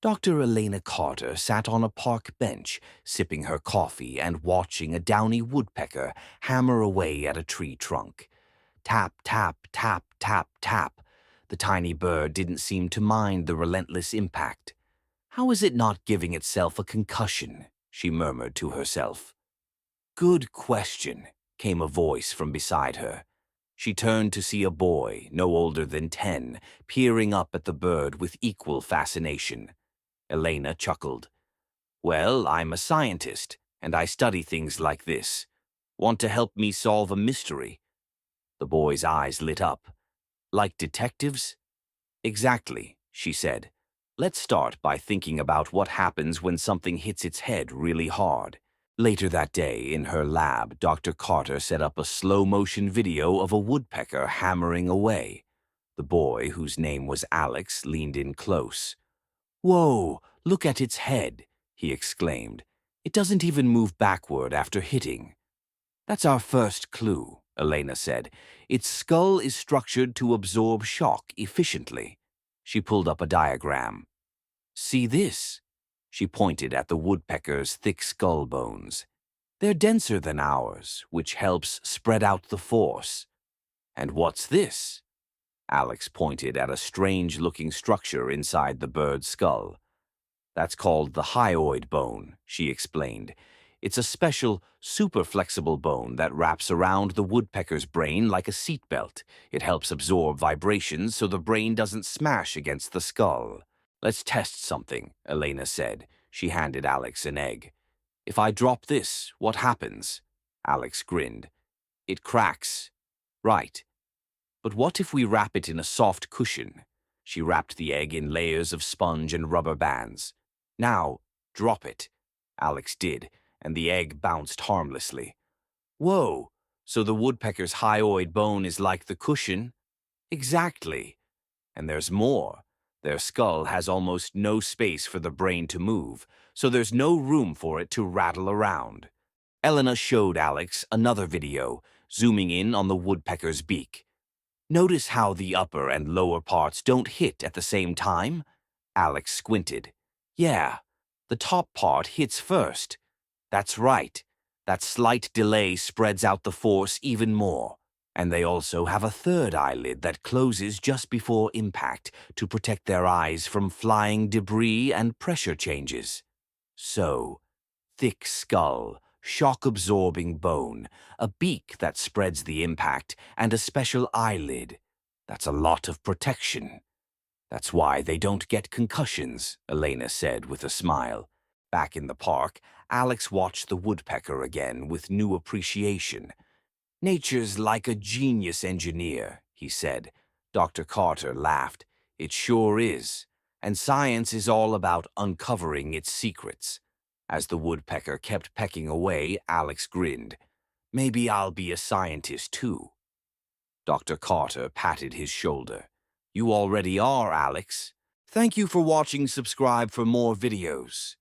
Dr. Elena Carter sat on a park bench, sipping her coffee and watching a downy woodpecker hammer away at a tree trunk. Tap, tap, tap, tap, tap. The tiny bird didn't seem to mind the relentless impact. "How is it not giving itself a concussion?" she murmured to herself. "Good question," came a voice from beside her. She turned to see a boy, no older than 10, peering up at the bird with equal fascination. Elena chuckled. "Well, I'm a scientist, and I study things like this. Want to help me solve a mystery?" The boy's eyes lit up. "Like detectives?" "Exactly," she said. "Let's start by thinking about what happens when something hits its head really hard." Later that day, in her lab, Dr. Carter set up a slow-motion video of a woodpecker hammering away. The boy, whose name was Alex, leaned in close. "Whoa, look at its head," he exclaimed. "It doesn't even move backward after hitting." "That's our first clue," Elena said. "Its skull is structured to absorb shock efficiently." She pulled up a diagram. "See this?" She pointed at the woodpecker's thick skull bones. "They're denser than ours, which helps spread out the force." "And what's this?" Alex pointed at a strange-looking structure inside the bird's skull. "That's called the hyoid bone," she explained. "It's a special, super flexible bone that wraps around the woodpecker's brain like a seatbelt. It helps absorb vibrations so the brain doesn't smash against the skull." "Let's test something," Elena said. She handed Alex an egg. "If I drop this, what happens?" Alex grinned. "It cracks." "Right. But what if we wrap it in a soft cushion?" She wrapped the egg in layers of sponge and rubber bands. "Now, drop it." Alex did, and the egg bounced harmlessly. "Whoa, so the woodpecker's hyoid bone is like the cushion?" "Exactly. And there's more. Their skull has almost no space for the brain to move, so there's no room for it to rattle around." Elena showed Alex another video, zooming in on the woodpecker's beak. "Notice how the upper and lower parts don't hit at the same time?" Alex squinted. "Yeah, the top part hits first." "That's right. That slight delay spreads out the force even more. And they also have a third eyelid that closes just before impact to protect their eyes from flying debris and pressure changes." So, thick skull, shock-absorbing bone, a beak that spreads the impact, and a special eyelid. That's a lot of protection. "That's why they don't get concussions," Elena said with a smile. Back in the park, Alex watched the woodpecker again with new appreciation. "Nature's like a genius engineer," he said. Dr. Carter laughed. "It sure is. And science is all about uncovering its secrets." As the woodpecker kept pecking away, Alex grinned. "Maybe I'll be a scientist too." Dr. Carter patted his shoulder. "You already are, Alex. Thank you for watching. Subscribe for more videos."